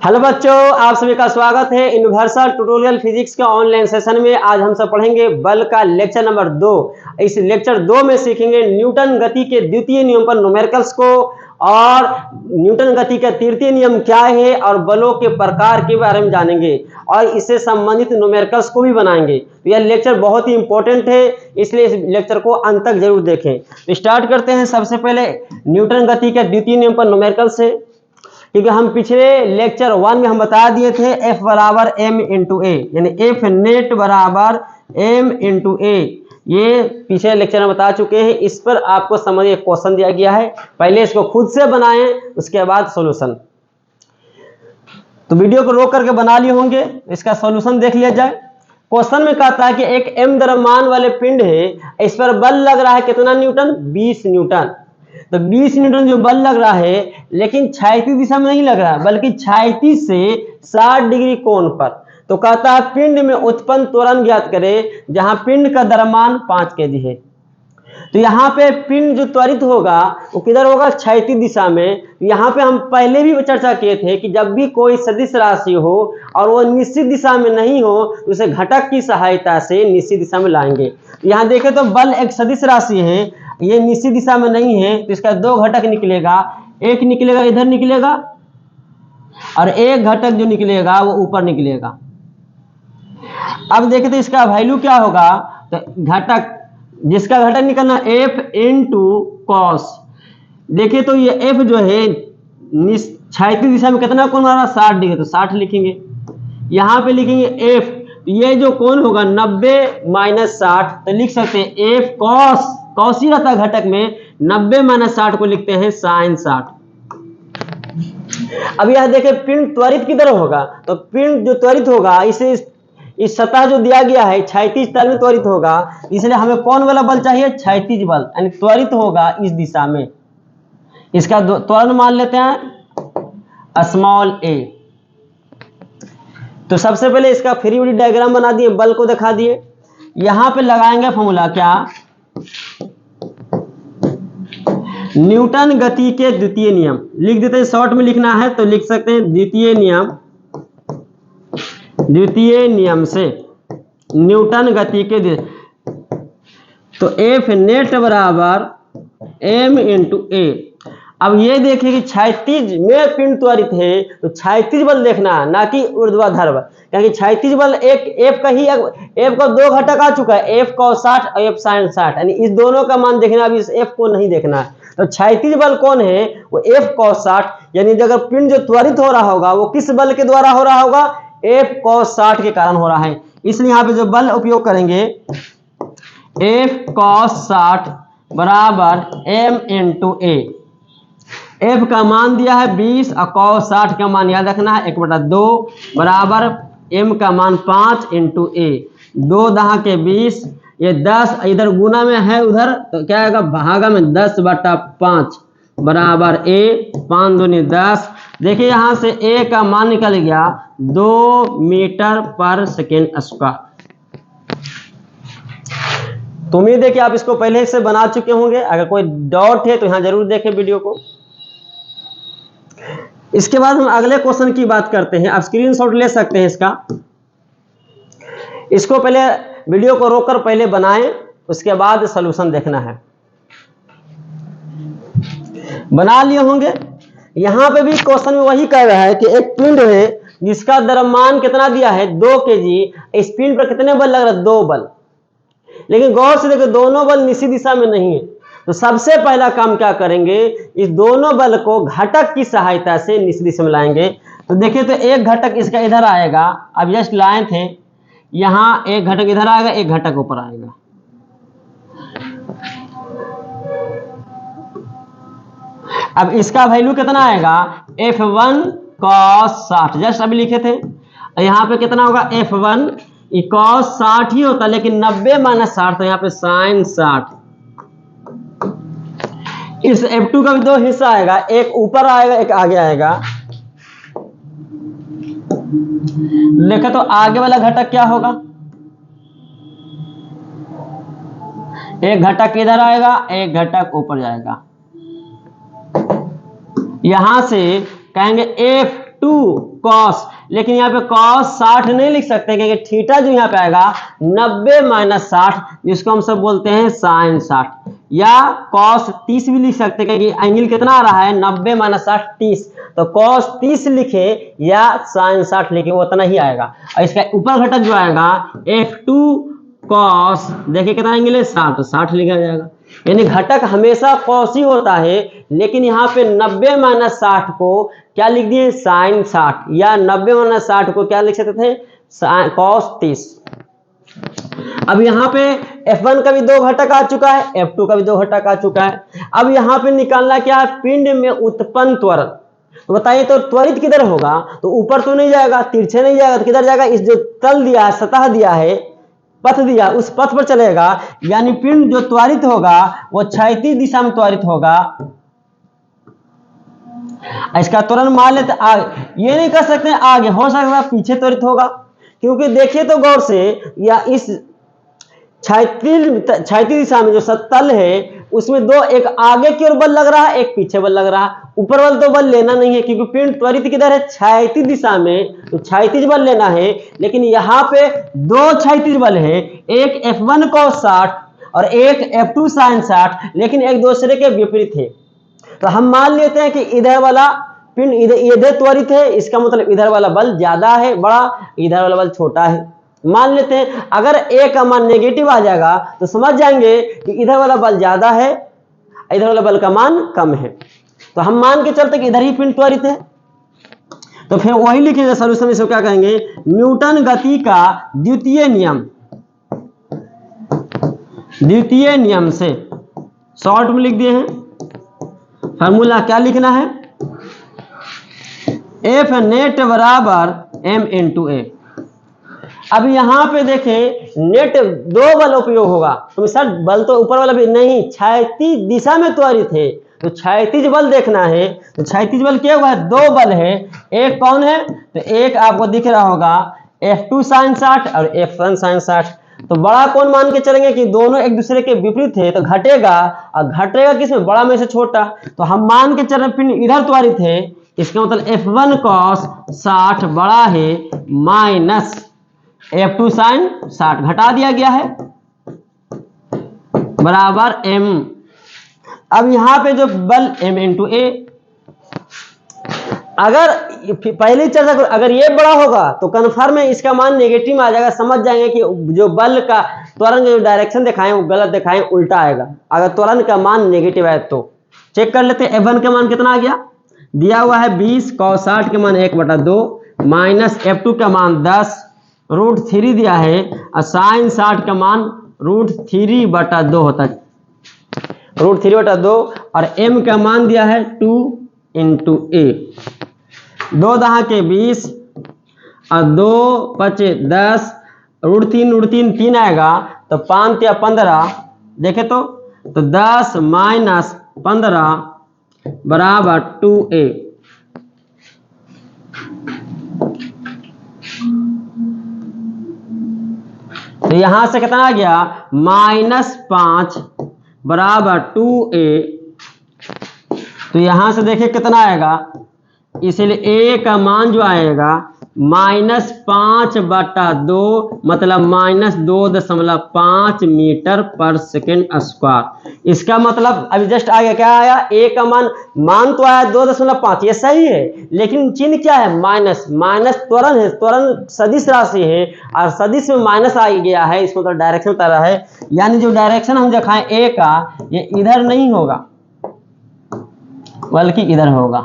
Hello बच्चों, आप सभी का स्वागत है यूनिवर्सल ट्यूटोरियल फिजिक्स के ऑनलाइन सेशन में। आज हम सब पढ़ेंगे बल का लेक्चर नंबर 2। इस लेक्चर 2 में सीखेंगे न्यूटन गति के द्वितीय नियम पर न्यूमेरिकल्स को, और न्यूटन गति का तृतीय नियम क्या है और बलों के प्रकार के बारे में जानेंगे और इससे संबंधित न्यूमेरिकल्स को भी बनाएंगे। तो यह लेक्चर बहुत ही इंपॉर्टेंट है, इसलिए इस लेक्चर को अंत तक जरूर देखें। तो स्टार्ट करते हैं। सबसे पहले न्यूटन गति के द्वितीय नियम पर न्यूमेरिकल्स है, क्योंकि हम पिछले लेक्चर 1 में हम बता दिए थे F बराबर m इंटू ए, यानी F नेट बराबर m इंटू ए। ये पिछले लेक्चर में बता चुके हैं। इस पर आपको समझ एक क्वेश्चन दिया गया है, पहले इसको खुद से बनाएं, उसके बाद सॉल्यूशन। तो वीडियो को रोक करके बना लिए होंगे, इसका सॉल्यूशन देख लिया जाए। क्वेश्चन में कहता है कि एक m द्रव्यमान वाले पिंड है, इस पर बल लग रहा है कितना न्यूटन? 20 न्यूटन। तो 20 न्यूटन जो बल लग रहा है, लेकिन क्षैतिज दिशा में नहीं लग रहा है, बल्कि क्षैतिज से 60 डिग्री कोण पर। तो कहता है पिंड में उत्पन्न त्वरण ज्ञात करें, जहां पिंड का द्रव्यमान 5 kg है। तो यहाँ पे पिंड जो त्वरित होगा वो किधर होगा? क्षैतिज दिशा में। यहाँ पे हम पहले भी चर्चा किए थे कि जब भी कोई सदिश राशि हो और वो निश्चित दिशा में नहीं हो तो उसे घटक की सहायता से निश्चित दिशा में लाएंगे। यहाँ देखें तो बल एक सदिश राशि है, ये निश्चित दिशा में नहीं है, तो इसका 2 घटक निकलेगा। एक निकलेगा इधर निकलेगा, और एक घटक जो निकलेगा वो ऊपर निकलेगा। अब देखें तो इसका वैल्यू क्या होगा? तो घटक, जिसका घटक निकलना F इंटू कॉस। देखिए तो ये F जो है क्षैतिज दिशा में कितना कोण बना? 60 डिग्री, तो 60 लिखेंगे। यहाँ पे लिखेंगे F, ये जो कोण होगा 90 माइनस 60, तो लिख सकते हैं F कॉस। कॉस ही रहता है घटक में, 90 माइनस 60 को लिखते हैं साइन 60। अब यह देखें पिंड त्वरित किधर होगा? तो पिंड जो त्वरित होगा इसे इस सतह जो दिया गया है क्षैतिज तल में त्वरित होगा, इसलिए हमें कौन वाला बल चाहिए? क्षैतिज बल, यानी त्वरित होगा इस दिशा में। इसका त्वरण मान लेते हैं स्मॉल a। तो सबसे पहले इसका फ्री बॉडी डायग्राम बना दिए, बल को दिखा दिए। यहां पे लगाएंगे फॉर्मूला क्या? न्यूटन गति के द्वितीय नियम लिख देते हैं। शॉर्ट में लिखना है तो लिख सकते हैं द्वितीय नियम से न्यूटन गति के तो F नेट बराबर m इंटू ए। अब ये देखिए कि क्षैतिज में पिंड त्वरित है, तो क्षैतिज बल देखना है, ना कि ऊर्ध्वाधर बल। क्योंकि क्षैतिज बल एक F का ही, F का 2 घटक आ चुका है, F cos 60 और F sin 60, यानी इस दोनों का मान देखना, अभी इस F को नहीं देखना है। तो क्षैतिज बल कौन है? वो F cos 60, यानी अगर पिंड जो त्वरित हो रहा होगा वो किस बल के द्वारा हो रहा होगा? F cos 60 के कारण हो रहा है। इसलिए यहाँ पे जो बल उपयोग करेंगे F cos 60 बराबर m इंटू ए। F का मान दिया है 20 और cos 60 का मान याद रखना है 1/2 बराबर m का मान 5 इंटू ए। 2 दहा के 20, ये 10 इधर गुना में है उधर, तो क्या आएगा? भागा में 10/5 बराबर a। 5 दूनी 10। देखिए यहां से a का मान निकल गया 2 मीटर पर सेकेंड स्क्वायर। तो उम्मीद है कि आप इसको पहले से बना चुके होंगे। अगर कोई डाउट है तो यहाँ जरूर देखें वीडियो को। इसके बाद हम अगले क्वेश्चन की बात करते हैं। आप स्क्रीनशॉट ले सकते हैं इसका। इसको पहले वीडियो को रोककर पहले बनाएं, उसके बाद सॉल्यूशन देखना है। बना लिए होंगे। यहां पे भी क्वेश्चन में वही कह रहा है कि एक पिंड है जिसका द्रव्यमान कितना दिया है? 2 kg। इस पिंड पर कितने बल लग रहा है? 2 बल। लेकिन गौर से देखो दोनों बल निश्चित दिशा में नहीं है। तो सबसे पहला काम क्या करेंगे? इस दोनों बल को घटक की सहायता से निश्चित दिशा में लाएंगे। तो देखिए तो एक घटक इसका इधर आएगा, अब जस्ट लाए थे, यहां एक घटक इधर आएगा, एक घटक ऊपर आएगा। अब इसका वैल्यू कितना आएगा? F1 cos 60, जस्ट अभी लिखे थे। यहाँ पे कितना होगा? F1 cos 60 ही होता, लेकिन 90 माइनस 60, तो यहाँ पे sin 60। इस F2 का भी 2 हिस्सा आएगा, एक ऊपर आएगा, एक आगे आएगा। देखो तो आगे वाला घटक क्या होगा? एक घटक इधर आएगा, एक घटक ऊपर जाएगा। यहां से कहेंगे F F2 cos, लेकिन यहाँ पे cos 60 नहीं लिख सकते क्योंकि थीटा जो यहाँ पे आएगा 90 माइनस 60, जिसको हम सब बोलते हैं साइन 60, या cos 30 भी लिख सकते हैं क्योंकि एंगल कितना आ रहा है 90 माइनस 60 30, तो cos 30 लिखे या साइन 60 लिखे वो उतना ही आएगा। और इसका ऊपर घटक जो आएगा F2 cos, देखिए कितना एंगल है 60, तो 60 लिखा जाएगा। यानी घटक हमेशा cos ही होता है, लेकिन यहाँ पे 90 माइनस 60 को क्या लिख दिए साइन 60, या 90 माइनस 60 को क्या लिख सकते थे cos 30। अब यहाँ पे F1 का भी 2 घटक आ चुका है, F2 का भी 2 घटक आ चुका है। अब यहाँ पे निकालना क्या है, पिंड में उत्पन्न त्वरण। तो बताइए तो त्वरित किधर होगा, तो ऊपर तो नहीं जाएगा, तिरछे नहीं जाएगा, तो किधर जाएगा, इस जो तल दिया है, सतह दिया है, पथ दिया, उस पथ पर चलेगा। यानी पिंड जो त्वरित होगा वो क्षैतिज दिशा में त्वरित होगा। इसका त्वरण मान लेते आगे, ये नहीं कर सकते आगे, हो सकता है पीछे त्वरित होगा, क्योंकि देखिए तो गौर से, या इस क्षैतिज दिशा में जो तल है उसमें 2, एक आगे की ओर बल लग रहा है, एक पीछे बल लग रहा है। ऊपर बल तो बल लेना नहीं है क्योंकि पिंड त्वरित किधर है, क्षैतिज दिशा में, तो क्षैतिज बल लेना है। लेकिन यहाँ पे 2 क्षैतिज बल है, एक F1 cos 60 और एक F2 sin 60, लेकिन एक दूसरे के विपरीत है। तो हम मान लेते हैं कि इधर वाला पिंड इधर त्वरित है, इसका मतलब इधर वाला बल ज्यादा है, बड़ा, इधर वाला बल छोटा है। मान लेते हैं अगर ए का मान नेगेटिव आ जाएगा तो समझ जाएंगे कि इधर वाला बल ज्यादा है, इधर वाला बल का मान कम है। तो हम मान के चलते कि इधर ही पिंड त्वरित है, तो फिर वही लिखेंगे सॉल्यूशन में। इसको क्या कहेंगे, न्यूटन गति का द्वितीय नियम से, शॉर्ट में लिख दिए हैं। फार्मूला क्या लिखना है, F नेट बराबर m इंटू ए। अब यहाँ पे देखें नेट 2 बल उपयोग होगा, तो सर बल तो ऊपर वाला भी नहीं, क्षैतिज दिशा में त्वरित है, तो क्षैतिज बल देखना है। तो क्षैतिज बल क्या हुआ, 2 बल है, एक कौन है, तो एक आपको दिख रहा होगा F2 sin 60 और F1 sin 60। तो बड़ा कौन मान के चलेंगे कि दोनों एक दूसरे के विपरीत है, तो घटेगा, और घटेगा किसमें, बड़ा में से छोटा। तो हम मान के चल रहे पिंड इधर त्वरित है, इसका मतलब F1 cos 60 बड़ा है माइनस F2 sin 60, घटा दिया गया है, बराबर m। अब यहां पे जो बल m इंटू ए, अगर पहले चर्चा करो, अगर ये बड़ा होगा तो कन्फर्म है इसका मान नेगेटिव में आ जाएगा। समझ जाएंगे कि जो बल का त्वरण जो डायरेक्शन दिखाएं वो गलत दिखाएं, उल्टा आएगा। अगर त्वरण का मान नेगेटिव है तो चेक कर लेते हैं। F1 का मान कितना आ गया, दिया हुआ है 20, cos 60 के मान 1/2 माइनस F2 का मान 10 √3 दिया है, और साइन 60 का मान √3/2 होता है, √3/2, और m का मान दिया है 2 इंटू ए। 2 दहा के 20 और 2 पचे 10, √3 3 आएगा, तो 5 या 15, देखे तो 10 माइनस 15 बराबर 2a। तो यहां से कितना आ गया, -5 बराबर 2a। तो यहां से देखिए कितना आएगा, इसलिए a का मान जो आएगा -5/2, मतलब -2.5 मीटर पर सेकेंड स्क्वायर। इसका मतलब अभी जस्ट आगे क्या आया, a का मान तो आया 2.5, ये सही है, लेकिन चिन्ह क्या है, माइनस। माइनस त्वरण है, त्वरण सदिश राशि है, और सदिश में माइनस आ गया है, इसको तो डायरेक्शन तरह है। यानी जो डायरेक्शन हम दिखाएं a का, ये इधर नहीं होगा बल्कि इधर होगा।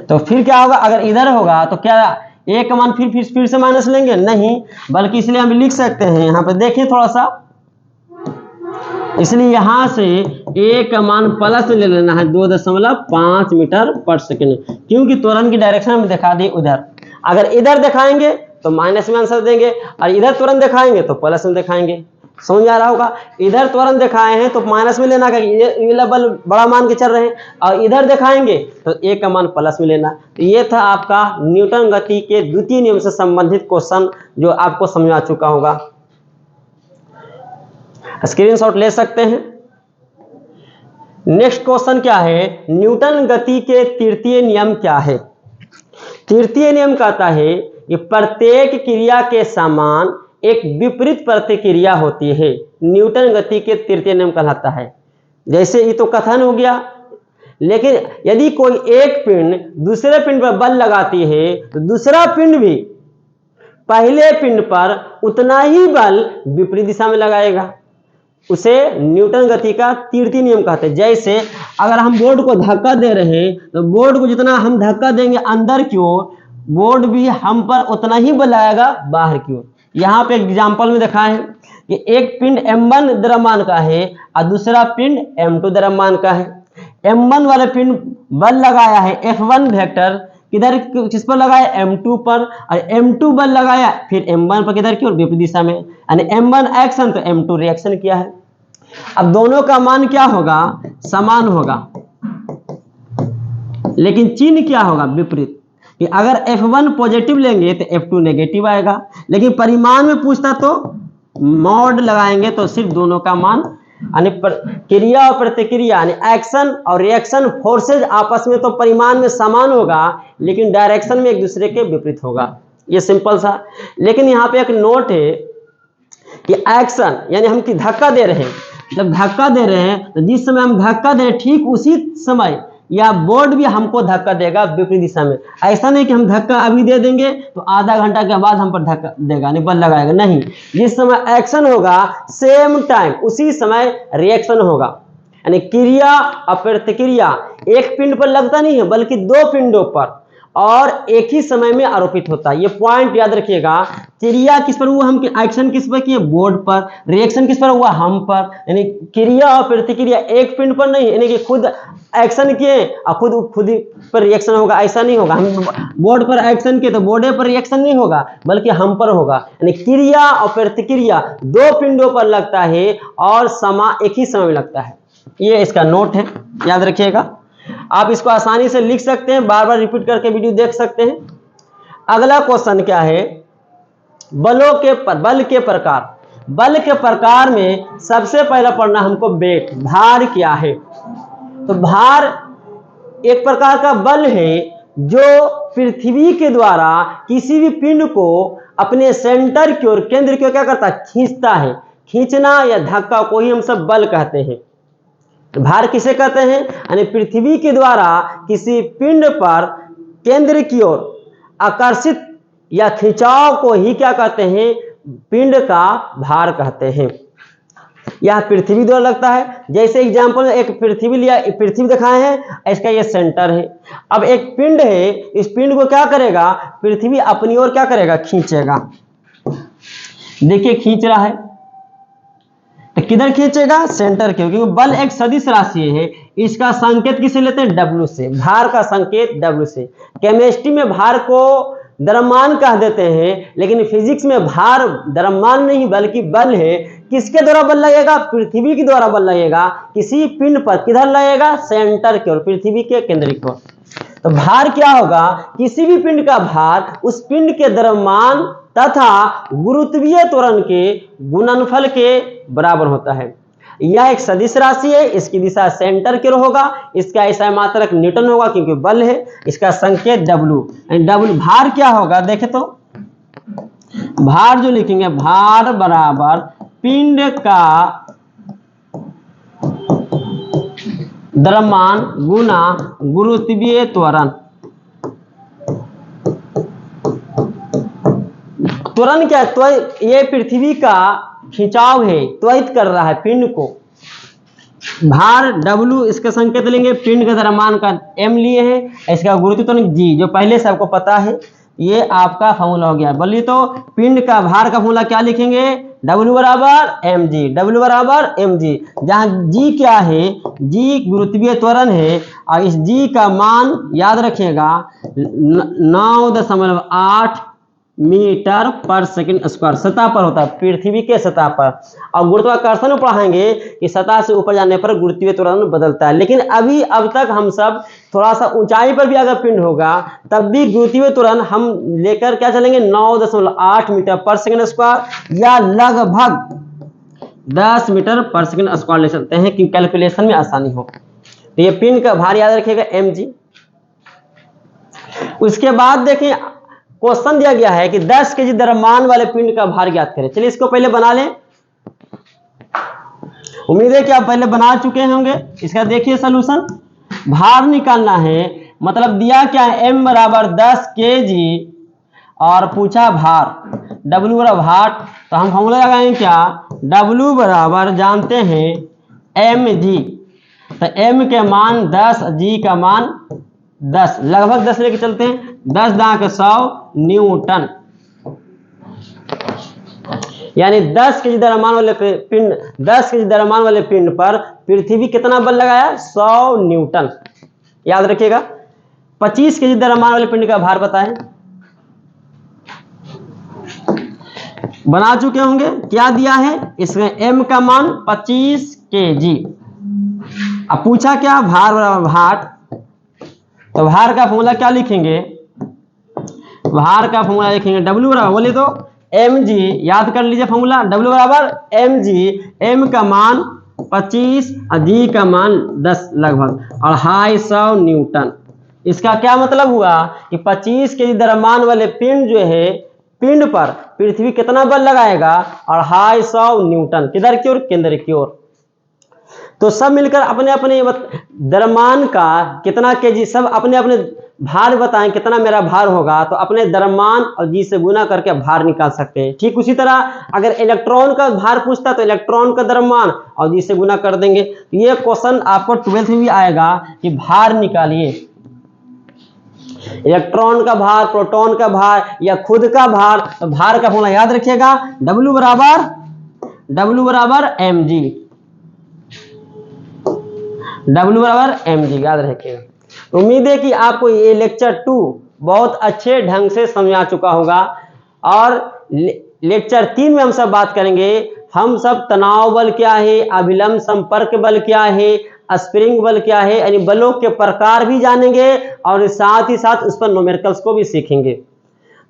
तो फिर क्या होगा, अगर इधर होगा तो क्या a का मान फिर से माइनस लेंगे, नहीं, बल्कि इसलिए हम लिख सकते हैं, यहाँ पे देखिए थोड़ा सा, इसलिए यहां से a का मान प्लस ले लेना है 2.5 मीटर पर सेकेंड, क्योंकि त्वरण की डायरेक्शन हम दिखा दी उधर। अगर इधर दिखाएंगे तो माइनस में आंसर देंगे, और इधर त्वरण दिखाएंगे तो प्लस में दिखाएंगे। समझ आ रहा होगा, इधर त्वरण दिखाए हैं तो माइनस में लेना, ये बल बड़ा मान के चल रहे हैं, और इधर दिखाएंगे तो a का मान प्लस में लेना। तो ये था आपका न्यूटन गति के द्वितीय नियम से संबंधित क्वेश्चन, जो आपको समझ आ चुका होगा। स्क्रीनशॉट ले सकते हैं। नेक्स्ट क्वेश्चन क्या है, न्यूटन गति के तृतीय नियम क्या है। तृतीय नियम कहता है कि प्रत्येक क्रिया के समान एक विपरीत प्रतिक्रिया होती है, न्यूटन गति के तृतीय नियम कहलाता है। जैसे ये तो कथन हो गया, लेकिन यदि कोई एक पिंड दूसरे पिंड पर बल लगाती है तो दूसरा पिंड भी पहले पिंड पर उतना ही बल विपरीत दिशा में लगाएगा, उसे न्यूटन गति का तृतीय नियम कहते हैं। जैसे अगर हम बोर्ड को धक्का दे रहे हैं तो बोर्ड को जितना हम धक्का देंगे अंदर की ओर, बोर्ड भी हम पर उतना ही बल लगाएगा बाहर की ओर। यहाँ पे एग्जांपल में देखा है कि एक पिंड m1 द्रव्यमान का है और दूसरा पिंड m2 द्रव्यमान का है। m1 वाले पिंड बल लगाया है F1 वेक्टर, किधर किस पर लगाया, m2 पर, और m2 बल लगाया फिर m1 पर, किधर की ओर, विपरीत दिशा में, यानी m1 एक्शन तो m2 रिएक्शन किया है। अब दोनों का मान क्या होगा, समान होगा, लेकिन चिन्ह क्या होगा, विपरीत। कि अगर F1 पॉजिटिव लेंगे तो F2 नेगेटिव आएगा, लेकिन परिमाण में पूछता तो मॉड लगाएंगे तो सिर्फ दोनों का मान, यानी क्रिया और प्रतिक्रिया यानी एक्शन और रिएक्शन फोर्सेज आपस में तो परिमाण में समान होगा, लेकिन डायरेक्शन में एक दूसरे के विपरीत होगा। ये सिंपल सा। लेकिन यहाँ पे एक नोट है कि एक्शन यानी हम कि धक्का दे रहे हैं, जब धक्का दे रहे हैं तो जिस समय हम धक्का दे ठीक उसी समय या बोर्ड भी हमको धक्का देगा विपरीत दिशा में। ऐसा नहीं कि हम धक्का अभी दे देंगे तो आधा घंटा के बाद हम पर धक्का देगा, नहीं बल लगाएगा, नहीं। जिस समय एक्शन होगा सेम टाइम उसी समय रिएक्शन होगा, यानी क्रिया और प्रतिक्रिया एक पिंड पर लगता नहीं है बल्कि दो पिंडों पर और एक ही समय में आरोपित होता है। ये पॉइंट याद रखिएगा। क्रिया किस पर हुआ, हम एक्शन किस पर किए, बोर्ड पर, रिएक्शन किस पर हुआ, हम पर। यानी क्रिया और प्रतिक्रिया एक पिंड पर नहीं, यानी कि खुद एक्शन किए और खुद पर रिएक्शन होगा, ऐसा नहीं होगा। हम बोर्ड पर एक्शन किए तो बोर्ड पर रिएक्शन नहीं होगा बल्कि हम पर होगा। यानी क्रिया और प्रतिक्रिया दो पिंडों पर लगता है और एक ही समय में लगता है। ये इसका नोट है, याद रखिएगा। आप इसको आसानी से लिख सकते हैं, बार बार रिपीट करके वीडियो देख सकते हैं। अगला क्वेश्चन क्या है, बल के प्रकार। बल के प्रकार में सबसे पहला पढ़ना हमको वेट, भार क्या है। तो भार एक प्रकार का बल है जो पृथ्वी के द्वारा किसी भी पिंड को अपने सेंटर की ओर, केंद्र की ओर क्या करता है, खींचता है। खींचना या धक्का को ही हम सब बल कहते हैं। भार किसे कहते हैं, यानी पृथ्वी के द्वारा किसी पिंड पर केंद्र की ओर आकर्षित या खिंचाव को ही क्या कहते हैं, पिंड का भार कहते हैं। यह पृथ्वी द्वारा लगता है। जैसे एग्जांपल एक पृथ्वी लिया, पृथ्वी दिखाए हैं, इसका ये सेंटर है। अब एक पिंड है, इस पिंड को क्या करेगा, पृथ्वी अपनी ओर क्या करेगा, खींचेगा। देखिए खींच रहा है, तो किधर खींचेगा, सेंटर के, क्योंकि बल एक सदिश राशि है। इसका संकेत किसे लेते हैं, W से। भार का संकेत W से। केमिस्ट्री में भार को द्रव्यमान कह देते हैं, लेकिन फिजिक्स में भार द्रव्यमान नहीं बल्कि बल है। किसके द्वारा बल लगेगा, पृथ्वी के द्वारा बल लगेगा किसी पिंड पर। किधर लगेगा, सेंटर की ओर, पृथ्वी के केंद्र की ओर। तो भार क्या होगा, किसी भी पिंड का भार उस पिंड के द्रव्यमान तथा गुरुत्वीय त्वरण के गुणनफल के बराबर होता है। यह एक सदिश राशि है, इसकी दिशा सेंटर की ओर होगा, इसका ऐसा मात्रक न्यूटन होगा क्योंकि बल है। इसका संकेत W। W भार क्या होगा, देखे तो भार जो लिखेंगे, भार बराबर पिंड का द्रव्यमान गुना गुरुत्वीय त्वरण। त्वरण क्या है, ये पृथ्वी का खिंचाव है, त्वरित कर रहा है पिंड को। भार W, इसका संकेत लेंगे, पिंड का द्रव्यमान का M लिए हैं, इसका गुरुत्वीय त्वरण G, जो पहले से आपको पता है। ये आपका फॉर्मूला हो गया। बोलिए तो पिंड का भार का फॉर्मूला क्या लिखेंगे, W बराबर mg, W बराबर mg, जहाँ G क्या है, G गुरुत्वीय त्वरण है और इस G का मान याद रखिएगा 9.8 मीटर पर सेकंड स्क्वायर सतह पर होता है, पृथ्वी के सतह पर। और गुरुत्वाकर्षण में पढ़ाएंगे कि सतह से ऊपर जाने पर गुरुत्वीय त्वरण बदलता है। लेकिन अब तक हम सब थोड़ा सा ऊंचाई पर भी अगर पिंड होगा तब भी गुरुत्वीय त्वरण हम लेकर क्या चलेंगे, 9.8 मीटर पर सेकंड स्क्वायर या लगभग 10 मीटर पर सेकंड स्क्वायर ले सकते हैं कि कैलकुलेशन में आसानी हो। तो ये पिंड का भार याद रखिएगा mg। उसके बाद देखिए क्वेश्चन दिया गया है कि 10 केजी द्रव्यमान वाले पिंड का भार ज्ञात करें। चलिए इसको पहले बना लें, उम्मीद है कि आप पहले बना चुके होंगे। इसका देखिए सॉल्यूशन, भार निकालना है, मतलब दिया क्या है m बराबर 10 केजी और पूछा भार, w बराबर भार, तो हम फॉर्मूला लगाएंगे क्या, w बराबर जानते हैं mg, तो m के मान 10, g का मान 10, लगभग 10 लेके चलते हैं, 10 दांक 100 न्यूटन, यानी 10 केजी द्रव्यमान वाले पिंड, 10 केजी द्रव्यमान वाले पिंड पर पृथ्वी कितना बल लगाया, 100 न्यूटन। याद रखिएगा। 25 केजी द्रव्यमान वाले पिंड का भार बताएं, बना चुके होंगे। क्या दिया है इसमें, m का मान 25 केजी। अब पूछा क्या, भार बराबर भार, तो भार का फॉर्मूला क्या लिखेंगे, भार का फॉर्मूला लिखेंगे w बराबर, बोले तो mg, याद कर लीजिए फॉर्मूला, w बराबर mg, m का मान 25 और g का मान 10 लगभग, और 250 न्यूटन। इसका क्या मतलब हुआ कि 25 केजी द्रव्यमान वाले पिंड जो है, पिंड पर पृथ्वी कितना बल लगाएगा, और 250 न्यूटन, किधर की ओर, केंद्र की ओर। तो सब मिलकर अपने अपने द्रव्यमान का कितना केजी, सब अपने अपने भार बताएं, कितना मेरा भार होगा, तो अपने द्रव्यमान और जी से गुना करके भार निकाल सकते हैं। ठीक उसी तरह अगर इलेक्ट्रॉन का भार पूछता तो इलेक्ट्रॉन का द्रव्यमान और जी से गुना कर देंगे। तो ये क्वेश्चन आपको 12th में भी आएगा कि भार निकालिए, इलेक्ट्रॉन का भार, प्रोटॉन का भार या खुद का भार। तो भार का फॉर्मूला याद रखिएगा, W बराबर mg, W बराबर mg, याद रखिएगा। उम्मीद है कि आपको ये लेक्चर 2 बहुत अच्छे ढंग से समझ आ चुका होगा। और लेक्चर 3 में हम सब बात करेंगे, हम सब तनाव बल क्या है, अभिलंब संपर्क बल क्या है, स्प्रिंग बल क्या है, यानी बलों के प्रकार भी जानेंगे और साथ ही साथ उस पर न्यूमेरिकल्स को भी सीखेंगे।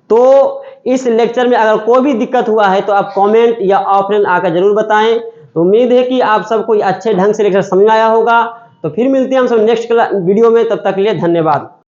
तो इस लेक्चर में अगर कोई भी दिक्कत हुआ है तो आप कमेंट या ऑफलाइन आकर जरूर बताएं। तो उम्मीद है कि आप सबको अच्छे ढंग से लेक्चर समझ आया होगा। तो फिर मिलते हैं हम सब नेक्स्ट वीडियो में, तब तक के लिए धन्यवाद।